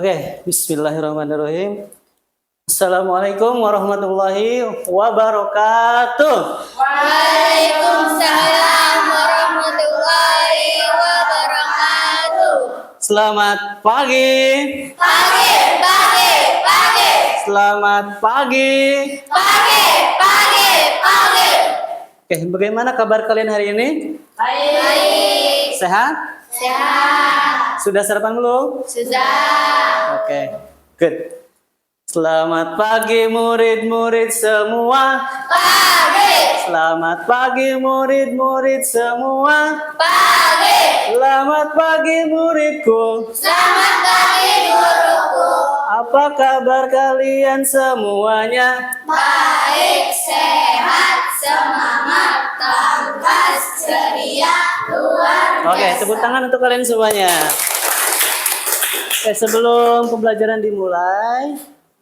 Oke, bismillahirrahmanirrahim. Assalamualaikum warahmatullahi wabarakatuh. Waalaikumsalam warahmatullahi wabarakatuh. Selamat pagi. Pagi. Selamat pagi. Pagi. Oke, bagaimana kabar kalian hari ini? Baik. Sehat? Sehat. Sudah sarapan belum? Sudah. Oke, good. Selamat pagi murid-murid semua. Pagi. Selamat pagi murid-murid semua. Pagi. Selamat pagi muridku. Selamat pagi guruku. Apa kabar kalian semuanya? Baik, sehat, semangat, tangkas, ceria, luar biasa. Oke, tepuk tangan untuk kalian semuanya. Oke, sebelum pembelajaran dimulai,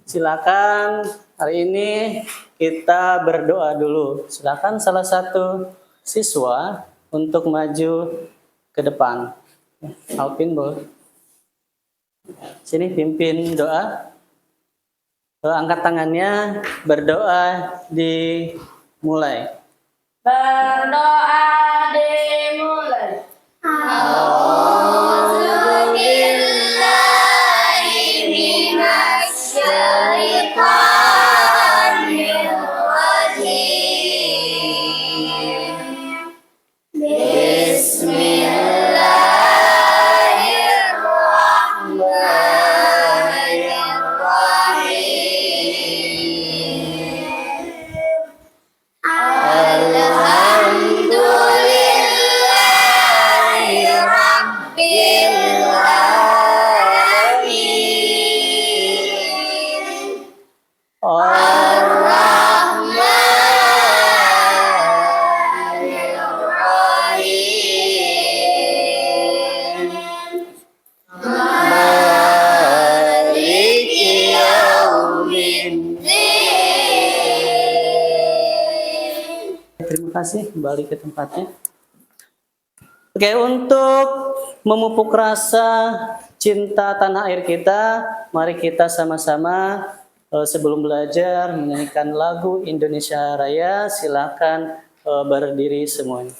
silakan hari ini kita berdoa dulu. Silakan salah satu siswa untuk maju ke depan. Alvin boleh. Sini pimpin doa. Angkat tangannya, berdoa dimulai. Berdoa dimulai. Terima kasih, kembali ke tempatnya. Oke, untuk memupuk rasa cinta tanah air kita, mari kita sama-sama sebelum belajar menyanyikan lagu Indonesia Raya. Silakan berdiri semuanya.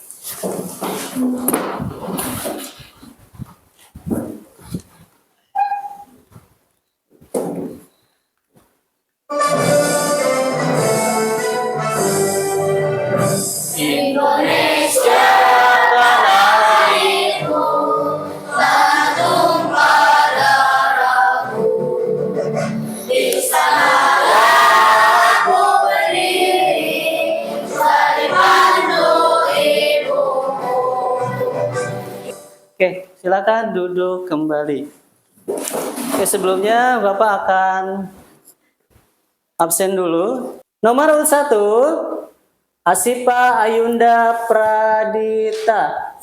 Indonesia tanah airku, bertumpah darahku. Di sanalah aku berdiri, dari pandu ibuku. Oke, silakan duduk kembali. Oke, sebelumnya Bapak akan absen dulu. Nomor urut 1, Asipa Ayunda Pradita.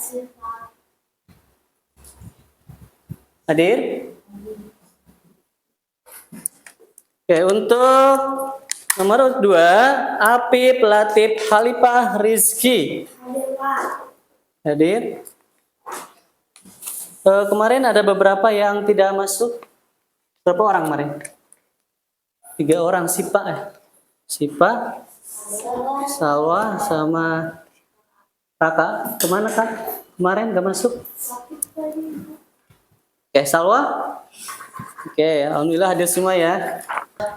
Hadir? Oke, untuk nomor urut 2, Apip Latif Halipah Rizky. Hadir? Kemarin ada beberapa yang tidak masuk. Berapa orang kemarin? 3 orang, Sipa, Salwa sama Kakak. Kemana Kak? Kemarin gak masuk? Oke, Salwa? Oke, alhamdulillah hadir semua ya.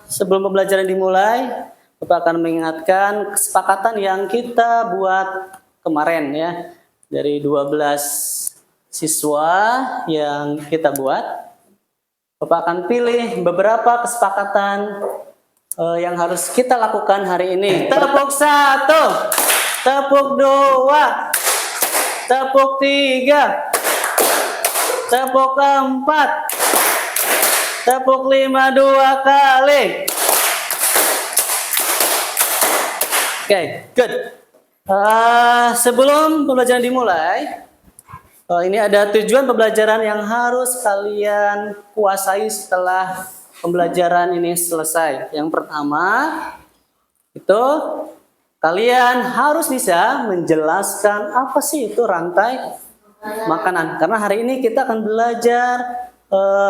Sebelum pembelajaran dimulai, Bapak akan mengingatkan kesepakatan yang kita buat kemarin ya. Dari 12 siswa yang kita buat, Bapak akan pilih beberapa kesepakatan yang harus kita lakukan hari ini. Tepuk 1, tepuk 2, tepuk 3, tepuk 4, tepuk 5 2 kali. Oke, good. Sebelum pembelajaran dimulai, ini ada tujuan pembelajaran yang harus kalian kuasai setelah pembelajaran ini selesai. Yang pertama, itu kalian harus bisa menjelaskan apa sih itu rantai makanan. Karena hari ini kita akan belajar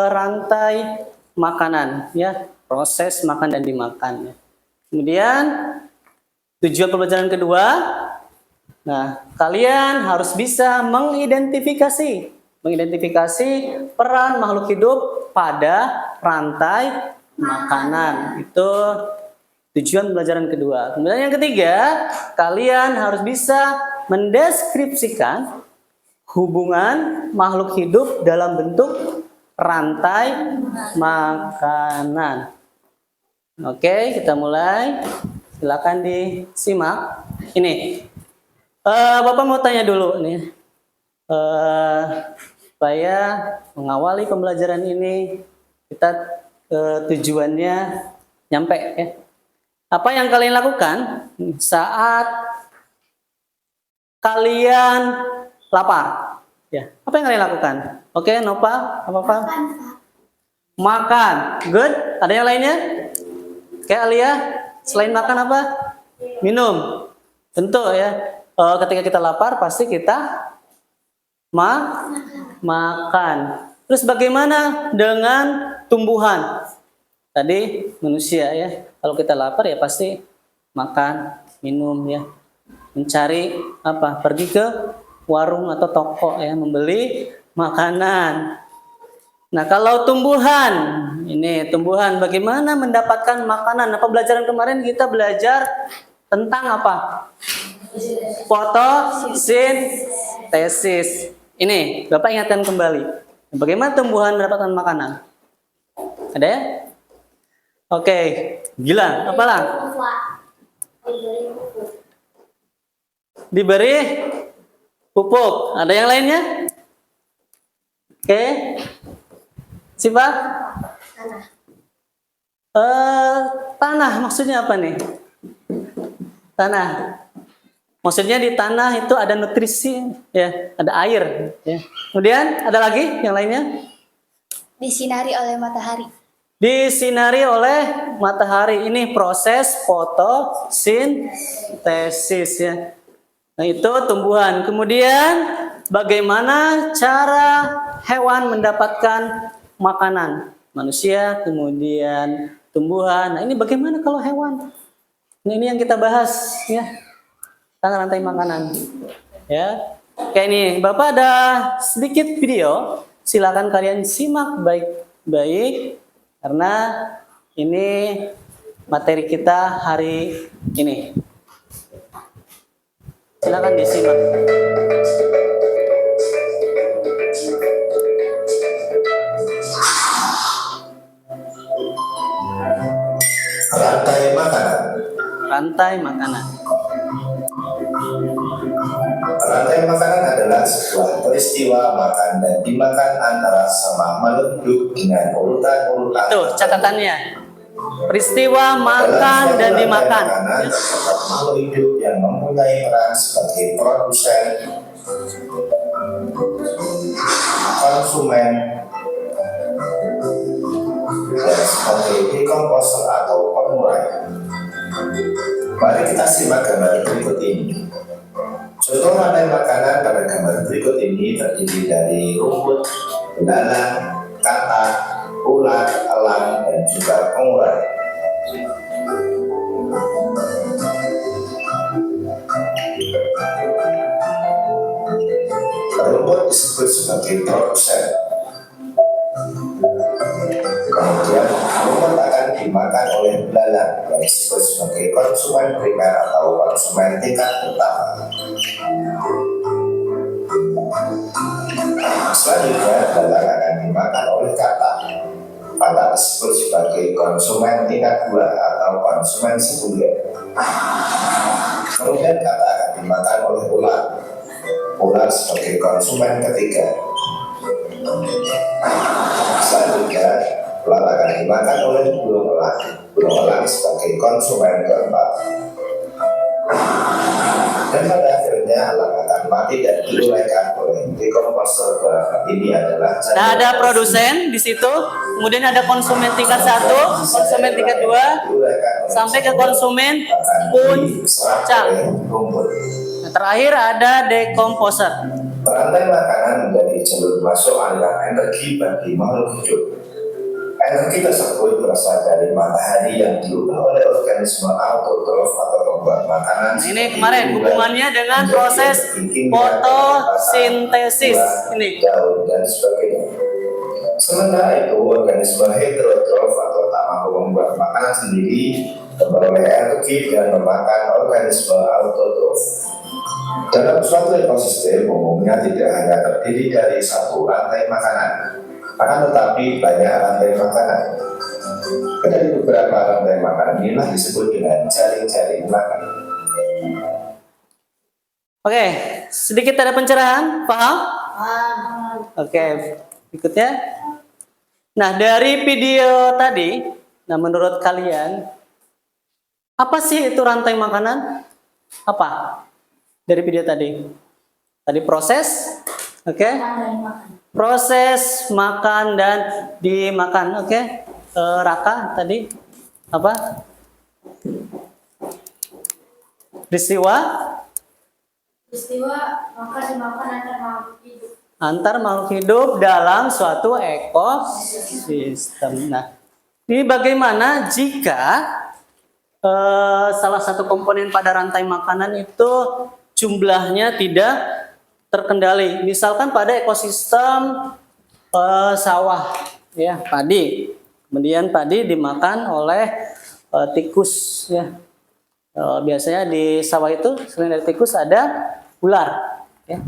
rantai makanan, ya, proses makan dan dimakan. Ya. Kemudian tujuan pembelajaran kedua, nah, kalian harus bisa mengidentifikasi peran makhluk hidup pada rantai makanan. Itu tujuan pembelajaran kedua. Kemudian yang ketiga, kalian harus bisa mendeskripsikan hubungan makhluk hidup dalam bentuk rantai makanan. Oke, kita mulai. Silakan disimak. Ini, Bapak mau tanya dulu nih, supaya mengawali pembelajaran ini kita tujuannya nyampe ya. Apa yang kalian lakukan saat kalian lapar? Ya, apa yang kalian lakukan? Oke, Nova, apa? Makan. Good. Ada yang lainnya? Oke, Alia, selain makan apa? Minum. Tentu ya. Ketika kita lapar pasti kita makan. Terus bagaimana dengan tumbuhan? Tadi manusia ya. Kalau kita lapar ya pasti makan, minum ya. Mencari apa? Pergi ke warung atau toko ya, membeli makanan. Nah, kalau tumbuhan, ini tumbuhan bagaimana mendapatkan makanan? Nah, pembelajaran kemarin kita belajar tentang apa? Fotosintesis. Ini, Bapak ingatkan kembali. Bagaimana tumbuhan mendapatkan makanan? Ada ya? Oke, Gilang, apa lah? Diberi pupuk. Ada yang lainnya? Oke. Siapa? Tanah maksudnya apa nih? Tanah. Maksudnya di tanah itu ada nutrisi, ya, ada air. Ya. Kemudian ada lagi yang lainnya? Disinari oleh matahari. Disinari oleh matahari. Ini proses fotosintesis ya. Nah, itu tumbuhan. Kemudian bagaimana cara hewan mendapatkan makanan? Manusia, kemudian tumbuhan. Nah, ini bagaimana kalau hewan? Nah, ini yang kita bahas ya. Tentang rantai makanan. Ya. Kayak ini, Bapak ada sedikit video. Silakan kalian simak baik-baik karena ini materi kita hari ini. Silakan disimak. Rantai makanan. Rantai makanan. Rantai makanan adalah sebuah peristiwa makan dan dimakan antara sama makhluk hidup dengan urutan-urutan. Tuh catatannya. Peristiwa makan dan dimakan. Terdapat makhluk hidup yang mempunyai peran sebagai produsen, konsumen, dan sebagai dekomposer atau pengurai. Mari kita simak gambar berikut ini. Contoh rantai makanan pada gambar berikut ini terdiri dari rumput, belalang, katak, ulat, elang, dan juga pengurai. Rumput disebut sebagai produsen. Kemudian rumput akan dimakan oleh belalang yang disebut sebagai konsumen primer atau konsumen tingkat utama. Selanjutnya belalang akan dimakan oleh katak. Katak disebut sebagai konsumen tingkat 2 atau konsumen sekunder. Kemudian katak akan dimakan oleh ulat. Ulat sebagai konsumen ketiga. Selanjutnya ulat akan dimakan oleh burung elang. Burung elang sebagai konsumen keempat. Dan pada akhirnya elang akan mati dan diuraikan oleh dekomposer. Ini adalah Nah, ada produsen di situ, kemudian ada konsumen tingkat 1, konsumen tingkat 2, sampai ke konsumen puncak. Nah, terakhir ada dekomposer. Rantai makanan menjadi jalur masuk aliran energi bagi makhluk hidup. Energi tersebut berasal dari matahari yang diubah oleh organisme autotrof atau pembuat makanan. Nah, ini kemarin hubungannya dengan proses fotosintesis. Ini. Daun dan sebagainya. Sementara itu, organisme heterotrof atau tak mampu membuat makanan sendiri memperoleh energi dengan memakan organisme autotrof. Dalam suatu ekosistem umumnya tidak hanya terdiri dari satu rantai makanan, akan tetapi banyak rantai makanan. Dari beberapa rantai makanan inilah disebut dengan jaring-jaring makan. Oke, sedikit ada pencerahan, paham? Oke, berikutnya. Nah, dari video tadi, nah menurut kalian, apa sih itu rantai makanan? Apa? Dari video tadi. Tadi proses, oke? Proses makan dan dimakan, oke? Raka tadi apa? Peristiwa makan dimakan antar makhluk hidup. Antar makhluk hidup dalam suatu ekosistem. Nah, ini bagaimana jika salah satu komponen pada rantai makanan itu jumlahnya tidak terkendali. Misalkan pada ekosistem sawah, ya padi. Kemudian padi dimakan oleh tikus, ya. Biasanya di sawah itu selain dari tikus ada ular, ya.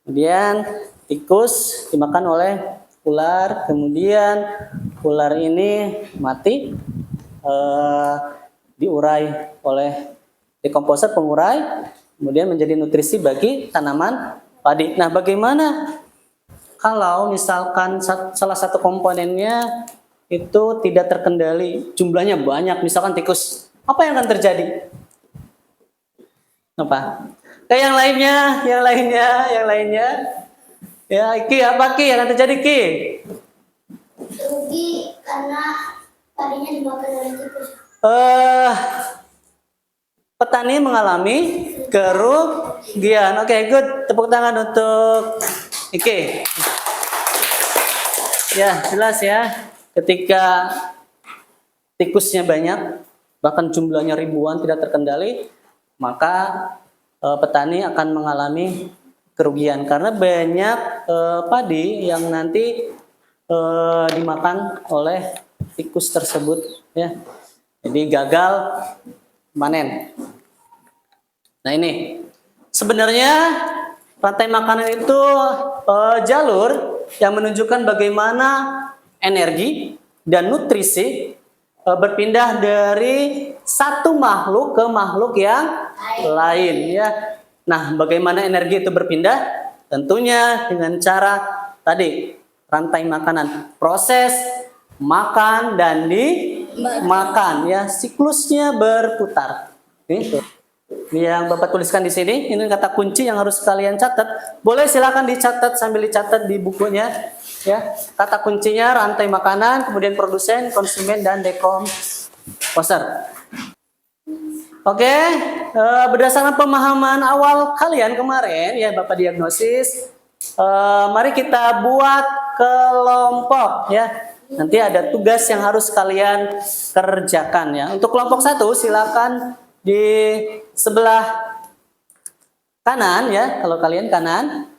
Kemudian tikus dimakan oleh ular, kemudian ular ini mati, diurai oleh dekomposer pengurai, kemudian menjadi nutrisi bagi tanaman padi. Nah, bagaimana kalau misalkan salah satu komponennya itu tidak terkendali, jumlahnya banyak, misalkan tikus, apa yang akan terjadi? Apa? Kayak yang lainnya. Ya, Ki, apa Ki yang akan terjadi Ki? Rugi karena tadinya dimakan oleh tikus. Petani mengalami kerugian. Oke, good. Tepuk tangan untuk Iki. Ya, jelas ya. Ketika tikusnya banyak, bahkan jumlahnya ribuan tidak terkendali, maka petani akan mengalami kerugian karena banyak padi yang nanti dimakan oleh tikus tersebut, ya. Jadi gagal panen. Nah, ini sebenarnya rantai makanan itu jalur yang menunjukkan bagaimana energi dan nutrisi berpindah dari satu makhluk ke makhluk yang lain, ya. Nah, bagaimana energi itu berpindah? Tentunya dengan cara tadi, rantai makanan, proses makan dan dimakan, ya, siklusnya berputar. Ini yang Bapak tuliskan di sini, ini kata kunci yang harus kalian catat. Boleh silakan dicatat sambil dicatat di bukunya, ya. Kata kuncinya rantai makanan, kemudian produsen, konsumen, dan dekomposer. Oke, berdasarkan pemahaman awal kalian kemarin, ya Bapak diagnosis, mari kita buat kelompok, ya. Nanti ada tugas yang harus kalian kerjakan, ya. Untuk kelompok 1 silakan di sebelah kanan, ya, kalau kalian kanan.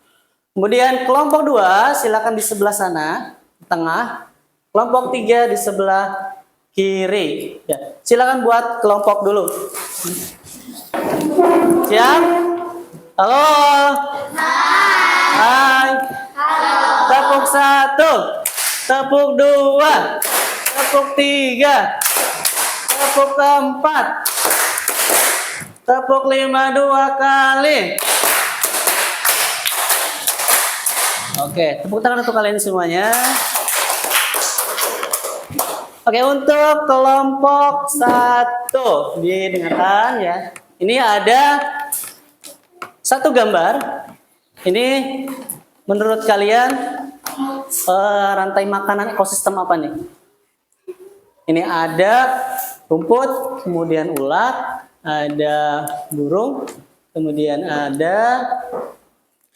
Kemudian kelompok 2 silakan di sebelah sana, tengah. Kelompok 3 di sebelah kiri. Ya, silakan buat kelompok dulu. Siap? Halo. Hai. Tepuk 1. Tepuk 2. Tepuk 3. Tepuk 4. Tepuk 5 2 kali. Oke, tepuk tangan untuk kalian semuanya. Oke, untuk kelompok 1 didengarkan, ya. Ini ada satu gambar. Ini menurut kalian rantai makanan ekosistem apa nih? Ini ada rumput, kemudian ulat, ada burung, kemudian ada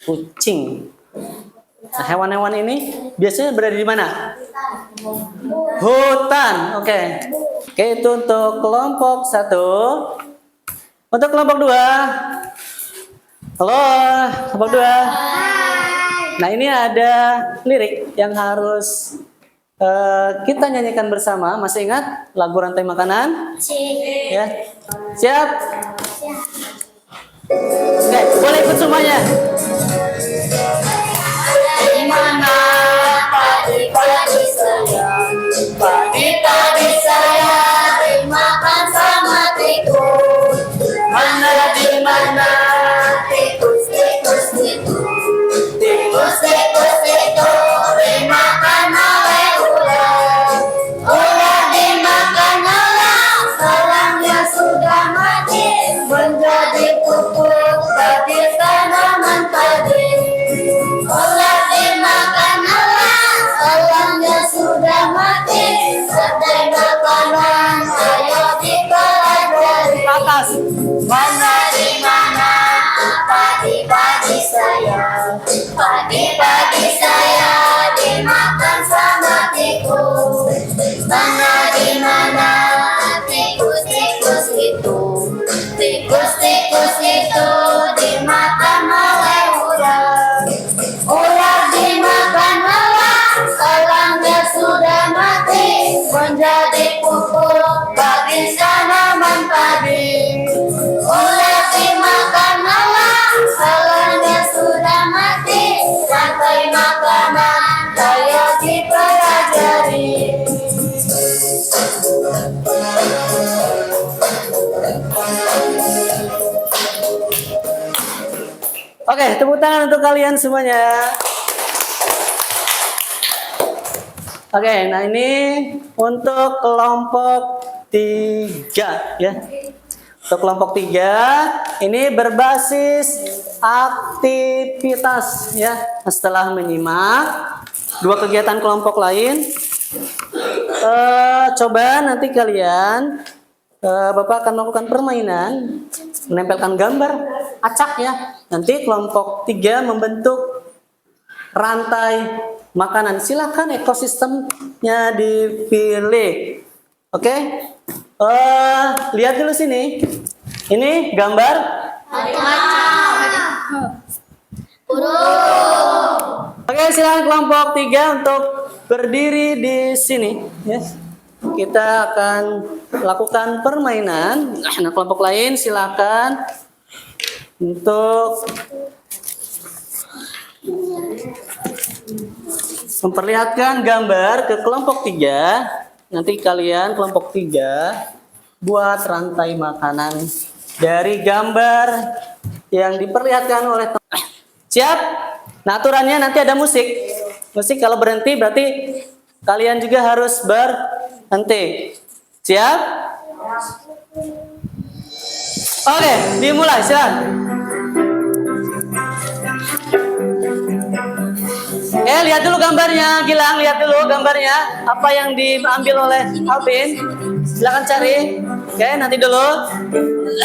kucing. Nah, hewan-hewan ini biasanya berada di mana? Hutan. Oke. Oke, itu untuk kelompok 1. Untuk kelompok 2. Halo, kelompok 2. Nah, ini ada lirik yang harus kita nyanyikan bersama. Masih ingat lagu Rantai Makanan? Ya. Siap? Oke, boleh ikut semuanya. Di mana padi-padi saya, padi-padi saya dimakan sama tikus. Mana di mana tikus-tikus itu, tikus-tikus itu dimakan oleh ular. Ular dimakan elang, elangnya sudah mati, menjadi pupuk bagi tanaman padi. Ular dimakan elang, elangnya sudah mati, sebagai makanan ayo dipelajari. Atas. Mana di mana padi-padi saya, padi-padi saya dimakan sama tikus. Mana di mana tikus-tikus itu, tikus-tikus itu dimakan oleh ular. Ular dimakan elang, elangnya sudah mati, menjadi pupuk bagi tanaman padi. Ular dimakan elang, elangnya sudah mati, rantai makanan ayo dipelajari. Oke, tepuk tangan untuk kalian semuanya. Oke, nah ini untuk kelompok 3 ya. Untuk kelompok 3 ini berbasis aktivitas ya. Setelah menyimak 2 kegiatan kelompok lain, coba nanti kalian Bapak akan melakukan permainan menempelkan gambar acak ya. Nanti kelompok 3 membentuk rantai makanan. Silakan ekosistemnya dipilih. Oke? Lihat dulu sini. Ini gambar Oke, silakan kelompok 3 untuk berdiri di sini ya. Kita akan lakukan permainan. Nah, kelompok lain silakan untuk memperlihatkan gambar ke kelompok 3. Nanti kalian kelompok 3 buat rantai makanan dari gambar yang diperlihatkan oleh siap? Nah, aturannya nanti ada musik. Musik kalau berhenti berarti kalian juga harus berhenti. Siap? Oke, dimulai, silakan. Lihat dulu gambarnya, Gilang, lihat dulu gambarnya. Apa yang diambil oleh Alvin? Silakan cari. Oke, nanti dulu.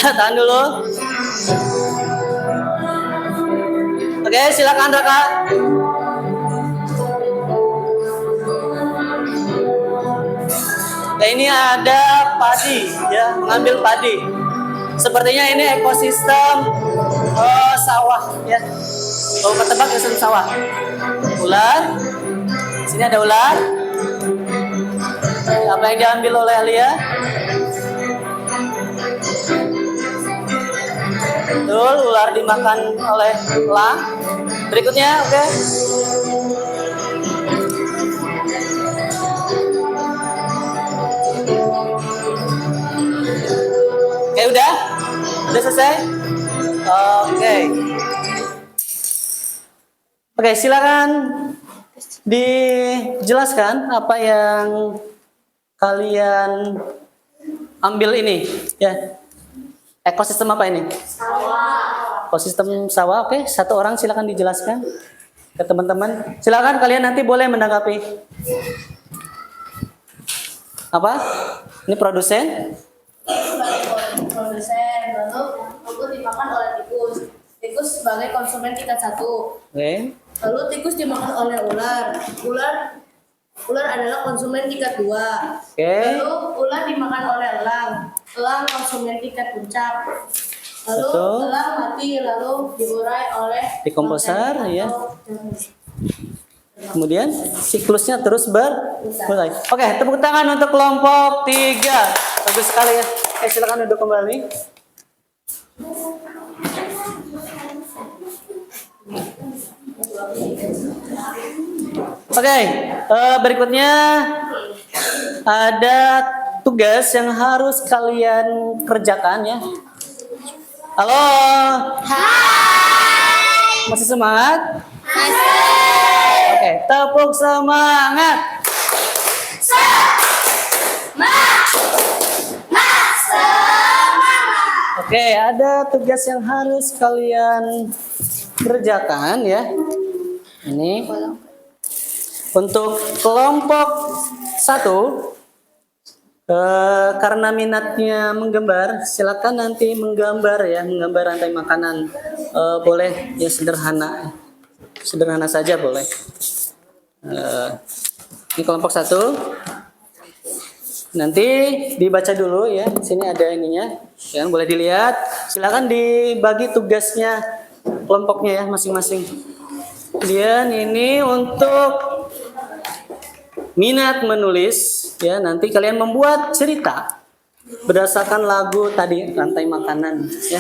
Tahan dulu. Oke, silakan Raka. Nah, ini ada padi, ya, mengambil padi. Sepertinya ini ekosistem sawah, ya. Kalau ketebak ekosistem sawah. Ular. Sini ada ular. Apa yang diambil oleh Alia? Betul, ular dimakan oleh elang. Berikutnya, oke. Oke, udah? Udah selesai? Oke. Oke, silakan dijelaskan apa yang kalian ambil ini, ya. Ekosistem apa ini? Sawah. Ekosistem sawah, oke. Satu orang silakan dijelaskan ke teman-teman. Silakan kalian nanti boleh menanggapi. Apa? Ini produsen? Produsen, lalu rumput dimakan oleh tikus. Tikus sebagai konsumen tingkat 1. Oke. Lalu tikus dimakan oleh ular. Ular Ular adalah konsumen tingkat 2. Oke. Lalu ular dimakan oleh elang. Elang konsumen tingkat puncak. Lalu Betul. elang mati lalu diurai oleh Dekomposer, bakteri ya. atau jamur. Kemudian siklusnya terus bermulai. Oke, tepuk tangan untuk kelompok 3. Bagus sekali ya. Silakan duduk kembali. Oke, berikutnya ada tugas yang harus kalian kerjakan ya. Halo. Hai. Masih semangat? Oke, tepuk semangat. Oke, ada tugas yang harus kalian kerjakan ya. Ini untuk kelompok 1, karena minatnya menggambar, silakan nanti menggambar ya, menggambar rantai makanan. Boleh ya sederhana, sederhana saja boleh. Ini kelompok 1. Nanti dibaca dulu ya. Sini ada ininya, ya, boleh dilihat. Silakan dibagi tugasnya kelompoknya ya masing-masing. Kemudian ini untuk minat menulis ya, nanti kalian membuat cerita berdasarkan lagu tadi rantai makanan ya.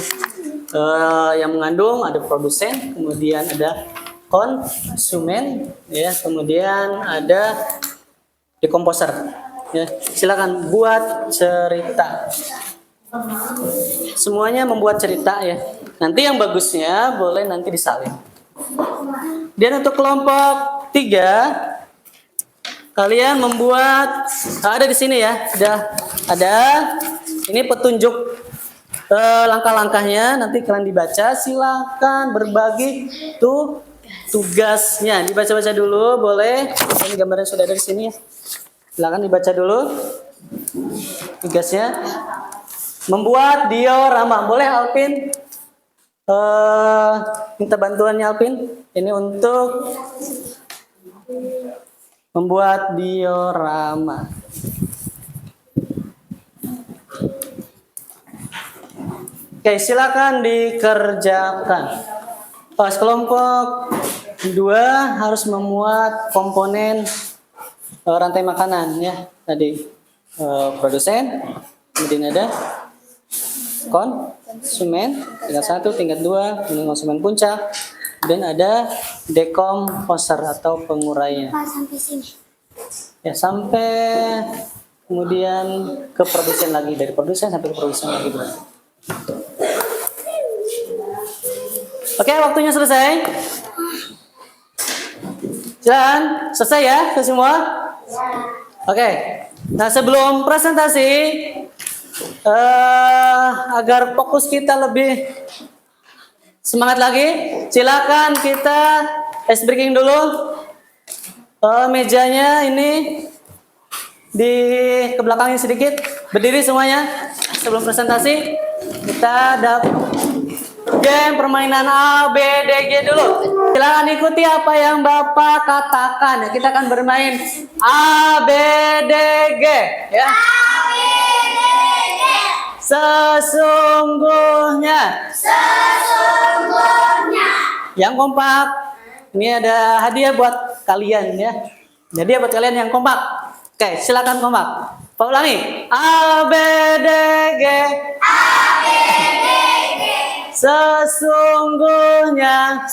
Yang mengandung ada produsen, kemudian ada konsumen ya, kemudian ada dekomposer ya. Silakan buat cerita. Semuanya membuat cerita ya. Nanti yang bagusnya boleh nanti disalin. Dan untuk kelompok 3, kalian membuat ada di sini ya, sudah ada ini petunjuk langkah-langkahnya, nanti kalian dibaca. Silakan berbagi tugasnya, dibaca-baca dulu boleh. Ini gambarnya sudah ada di sini. Silakan dibaca dulu tugasnya. Membuat diorama, boleh Alvin? Minta bantuannya Alvin. Ini untuk membuat diorama. Oke, silakan dikerjakan. Pas kelompok 2 harus memuat komponen rantai makanan ya. Tadi produsen, kemudian ada konsumen tingkat 1, tingkat 2, kemudian konsumen puncak, dan ada dekomposer atau pengurainya. Sampai sini. Ya, sampai kemudian ke produsen lagi, dari produsen sampai ke produsen lagi. Oke, waktunya selesai. Jalan, selesai ya, semua? Oke. Nah, sebelum presentasi, agar fokus kita lebih semangat lagi, silakan kita ice breaking dulu. Mejanya ini di kebelakangin sedikit, berdiri semuanya. Sebelum presentasi, kita ada game permainan A, B, D, G dulu. Silakan ikuti apa yang Bapak katakan. Kita akan bermain A, B, D, G ya. Sesungguhnya. Yang kompak. Ini ada hadiah buat kalian ya. Hadiah buat kalian yang kompak. Oke, silakan kompak. Pak ulangi. A, B, D, G. Sesungguhnya.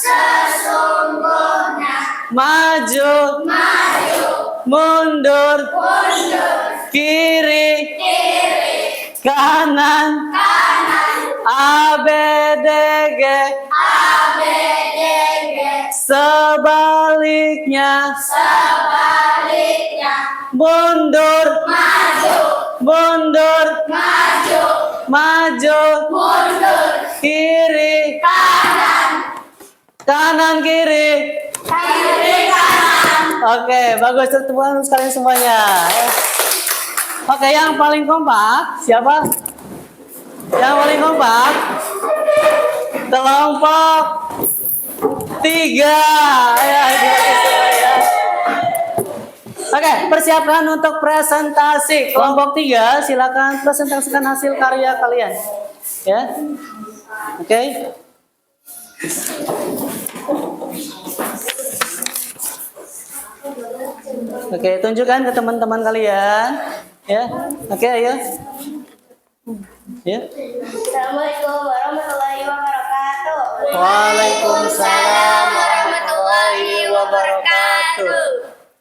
Maju. Mundur. Kiri. Kanan. A, B, D, G. Sebaliknya. Mundur. Mundur. Maju. Kiri. Kanan kiri. Oke, bagus, tepuk tangan sekalian semuanya. Oke, yang paling kompak siapa? Yang paling kompak kelompok 3. Ya. Oke, persiapkan untuk presentasi. Kelompok 3, silakan presentasikan hasil karya kalian. Ya. Oke. Oke, tunjukkan ke teman-teman kalian. Ya. Oke, ayo. Ya. Assalamualaikum warahmatullahi wabarakatuh. Waalaikumsalam warahmatullahi wabarakatuh.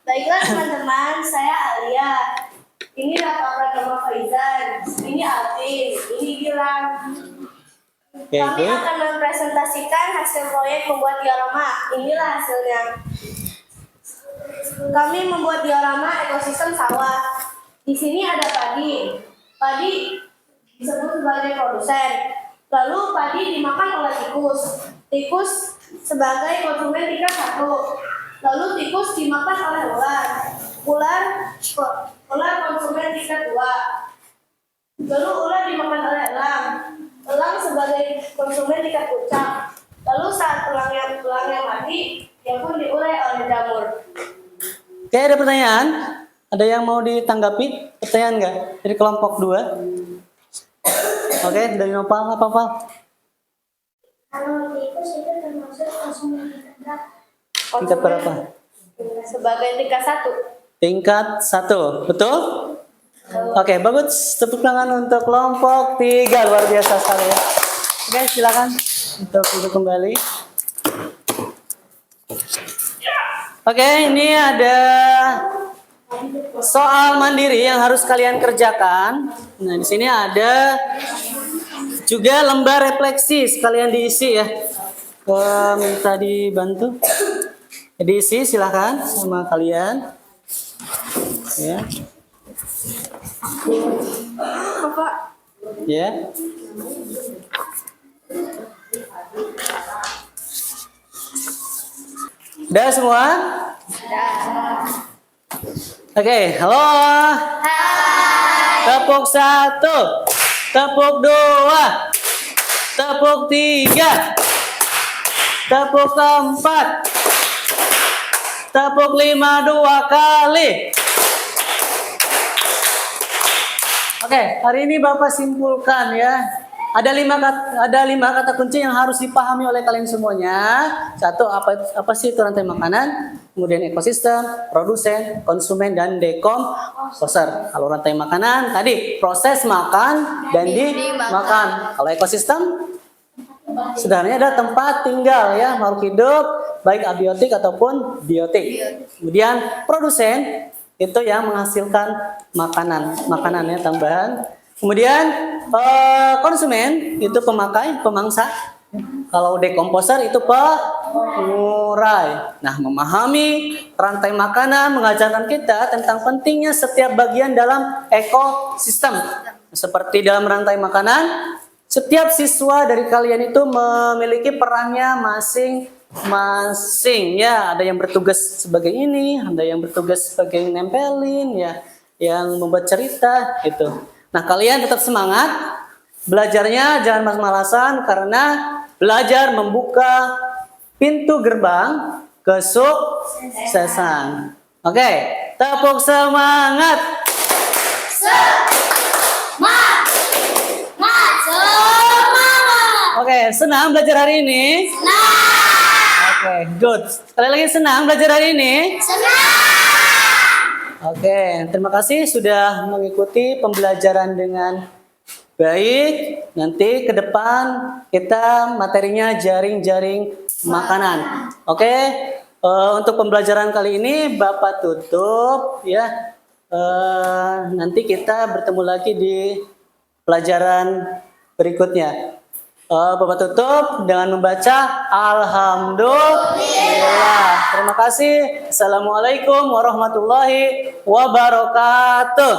Baiklah teman-teman, saya Alia. Ini Raka Pratama Faizan. Ini Alvin. Ini Gilang. Oke, Kami good. akan mempresentasikan hasil proyek membuat diorama. Inilah hasilnya. Kami membuat diorama ekosistem sawah. Di sini ada padi. Padi disebut sebagai produsen. Lalu padi dimakan oleh tikus. Tikus sebagai konsumen tingkat 1. Lalu tikus dimakan oleh ular. Ular konsumen tingkat 2. Lalu ular dimakan oleh elang. Elang sebagai konsumen tingkat puncak. Lalu saat elangnya mati, dia pun diurai oleh jamur. Oke, ada pertanyaan? Ada yang mau ditanggapi? Pertanyaan nggak? Dari kelompok 2. Oke, dari Nopal, apa? Kalau tikus itu termasuk konsumen tingkat Tingkat berapa? Sebagai tingkat 1. Tingkat 1, betul? Oke, bagus. Tepuk tangan untuk kelompok 3, luar biasa sekali ya. Oke, silakan untuk duduk kembali. Oke, ini ada soal mandiri yang harus kalian kerjakan. Nah, di sini ada juga lembar refleksi, sekalian diisi ya. Minta dibantu. Diisi silakan sama kalian. Ya. Bapak, Ya. Udah semua? Oke, halo. Tepuk 1, tepuk 2, tepuk 3, tepuk 4, tepuk 5 2 kali. Oke, hari ini Bapak simpulkan ya. Ada 5 kata kunci yang harus dipahami oleh kalian semuanya. 1, apa sih itu rantai makanan? Kemudian ekosistem, produsen, konsumen, dan dekomposer. Kalau rantai makanan tadi proses makan dan dimakan. Kalau ekosistem sebenarnya ada tempat tinggal ya makhluk hidup, baik abiotik ataupun biotik. Kemudian produsen itu yang menghasilkan makanan ya tambahan. Kemudian konsumen itu pemangsa. Kalau dekomposer itu pengurai. Nah, memahami rantai makanan mengajarkan kita tentang pentingnya setiap bagian dalam ekosistem. Seperti dalam rantai makanan, setiap siswa dari kalian itu memiliki perannya masing-masing ya. Ada yang bertugas sebagai ini, ada yang bertugas sebagai nempelin ya, yang membuat cerita gitu. Nah, kalian tetap semangat. Belajarnya jangan malas-malasan karena belajar membuka pintu gerbang kesuksesan. Oke, tepuk semangat. Semangat. Oke, senang belajar hari ini? Senang. Oke, good. Sekali lagi senang belajar hari ini? Senang. Oke, terima kasih sudah mengikuti pembelajaran dengan baik. Nanti ke depan kita materinya jaring-jaring makanan. Oke, untuk pembelajaran kali ini Bapak tutup ya. Nanti kita bertemu lagi di pelajaran berikutnya. Bapak tutup dengan membaca Alhamdulillah. Terima kasih. Assalamualaikum warahmatullahi wabarakatuh.